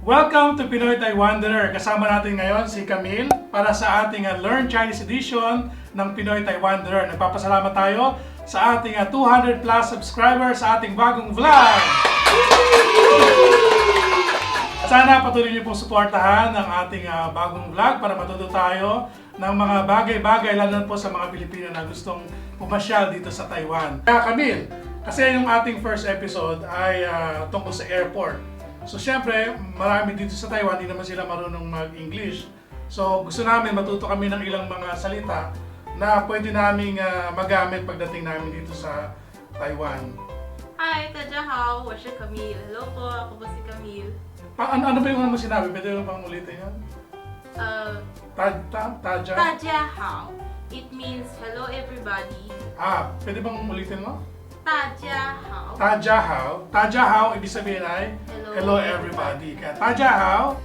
Welcome to Pinoy Taiwanderer. Kasama natin ngayon si Camille para sa ating Learn Chinese Edition ng Pinoy Taiwanderer. Nagpapasalamat tayo sa ating 200 plus subscribers sa ating bagong vlog. Sana patuloy niyo pong suportahan ang ating bagong vlog para matuto tayo ng mga bagay-bagay lalo po sa mga Pilipino na gustong pumasyal dito sa Taiwan. Kaya Camille, kasi yung ating first episode ay tungkol sa airport. So syempre, marami dito sa Taiwan, hindi naman sila marunong mag-English. So gusto namin matuto kami ng ilang mga salita na pwede naming magamit pagdating namin dito sa Taiwan. Hi, 大家好，我是 Camille. Hello po, ako po si Camille. Ano ba yung una mo sinabi? Pwede yung pang ulitin yan? Taja? 大家好. It means hello everybody. Pwede bang ulitin mo? 大家好. Tajahao. Tajahao, ibig sabihin ay hello everybody. Kaya Tajahao.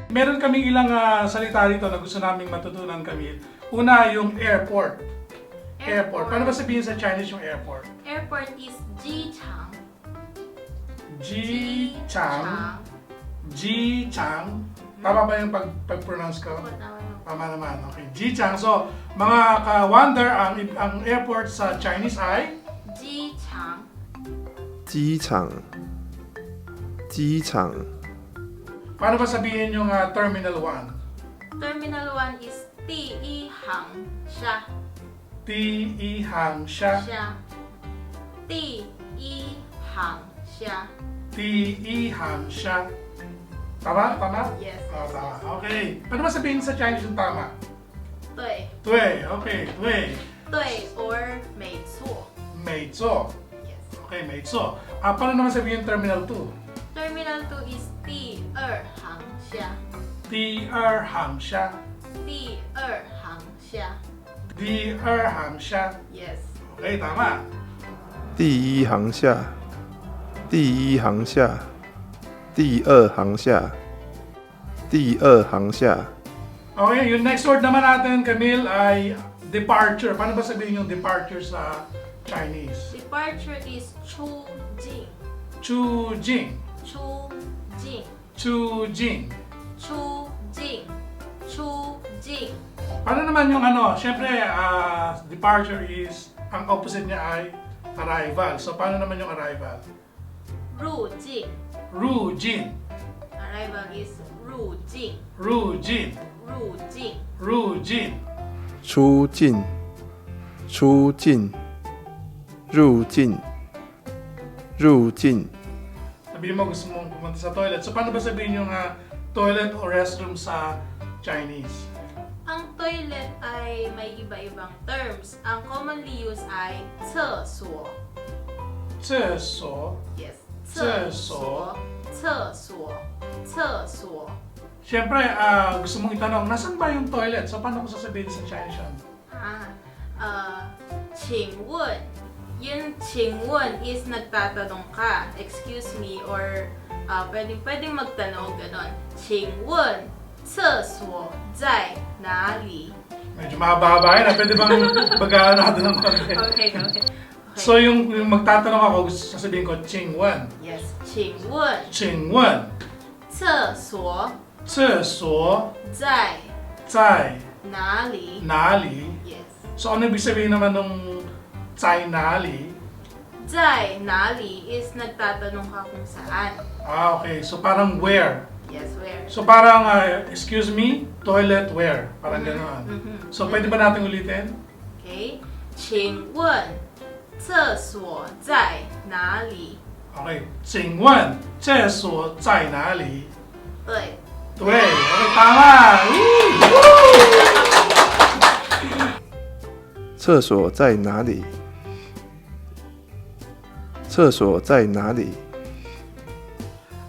Meron kaming ilang salita rito na gusto naming matutunan, Camille. Una, yung airport. Airport. Paano ba sabihin sa Chinese yung airport? Airport is 机场. Ji-chang. Ji-chang. Tama ba yung pag-pronounce ko? Tama naman. Okay. Ji-chang. So, mga ka-wonder, ang airport sa Chinese ay? 机场. 机场 机场 Paano ba sabihin yung Terminal 1? Terminal 1 is 第一航厦. 第一航厦. 第一航厦. 第一航厦. Tama? Tama? Yes. Tama. Okay. Paano ba sabihin sa Chinese yung tama? 对. Tui. Okay. Tui. 对 or 没错. 没错. Yes. Okay, 没错. Paano naman sabihin yung Terminal 2? Terminal 2 is 第二航厦. 第二航厦. 第二航厦. 第二航厦. Yes. Okay, tama. 第一航厦第一航厦第二航厦第二航厦 Okay, yung next word naman natin, Camille, ay departure. Paano ba sabihin yung departure sa Chinese? Departure is 出境. Chujing. 出境. Chujing. 出境. 出境. Paano naman yung syempre, departure is, ang opposite niya ay arrival. So, paano naman yung arrival? 入境. Rujin. Arrival is 入境. Rujin. 入境. Rujin. 出境出境入境入境 Sabihin mo gusto mong pumunta sa toilet. So, paano ba sabihin yung toilet o restroom sa Chinese? Ang toilet ay may iba-ibang terms. Ang commonly used ay 厕所. 厕所. Yes. 厕所. 厕所. 厕所. Siyempre, gusto mong itanong, nasan ba yung toilet? So, paano ko sasabihin sa Chinese yun? 请问. Yung 请问 is nagtatanong ka. Excuse me or pwedeng magtanong ganon. 请问厕所在哪里? Medyo mahaba-haba yan. Pwede bang bagaan natin ng konti? Okay. So, yung magtatanong ako, sasabihin ko, 请问. Yes. 请问. 请问. 厕所厕所在在哪里? 哪里? Yes. So, ano ibig sabihin naman nung 在哪里? 在哪里 is nagtatanong ka kung saan. Okay. So, parang where? Yes, where? So, parang, excuse me, toilet where? Parang gano'n. So, pwede ba natin ulitin? Okay. 请问厕所在哪里? Okay. 请问厕所在哪里? 对. 对. Okay, tama! Woo! 厕所在哪里厕所在哪里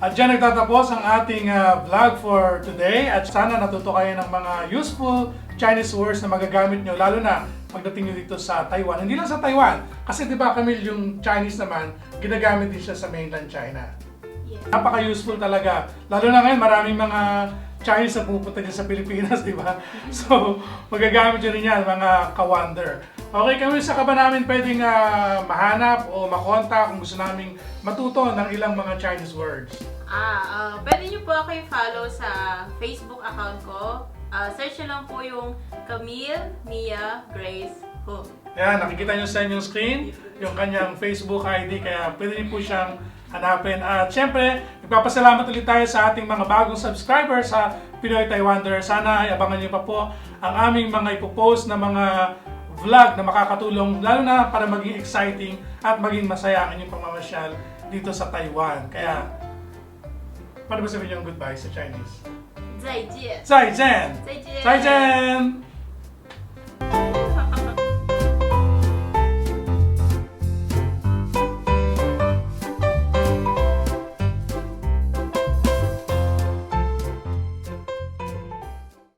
At dyan nagtatapos ang ating vlog for today at sana natuto kayo ng mga useful Chinese words na magagamit nyo lalo na pagdating nyo dito sa Taiwan. Hindi lang sa Taiwan, kasi di ba Camille, yung Chinese naman, ginagamit din siya sa mainland China. Yes. Napaka-useful talaga. Lalo na ngayon, maraming mga Chinese na pupunta dyan sa Pilipinas, di ba? So, magagamit nyo rin yan, mga ka-wonder. Okay, kami sa ba namin pwedeng mahanap o makontak kung gusto naming matuto ng ilang mga Chinese words? Pwede nyo po ako i-follow sa Facebook account ko. Search nyo lang po yung Camille, Mia, Grace, Hum. Ayan, nakikita nyo sa inyong screen yung kanyang Facebook ID, kaya pwede nyo po siyang hanapin. At syempre, nagpapasalamat ulit tayo sa ating mga bagong subscribers sa Pinoy Taiwanderer. Sana ay abangan nyo pa po ang aming mga ipopost na mga vlog na makakatulong, lalo na para maging exciting at maging masaya ang inyong pamamasyal dito sa Taiwan. Kaya, paano ba sabihin yung goodbye sa Chinese? 再见。再见！再见。再见！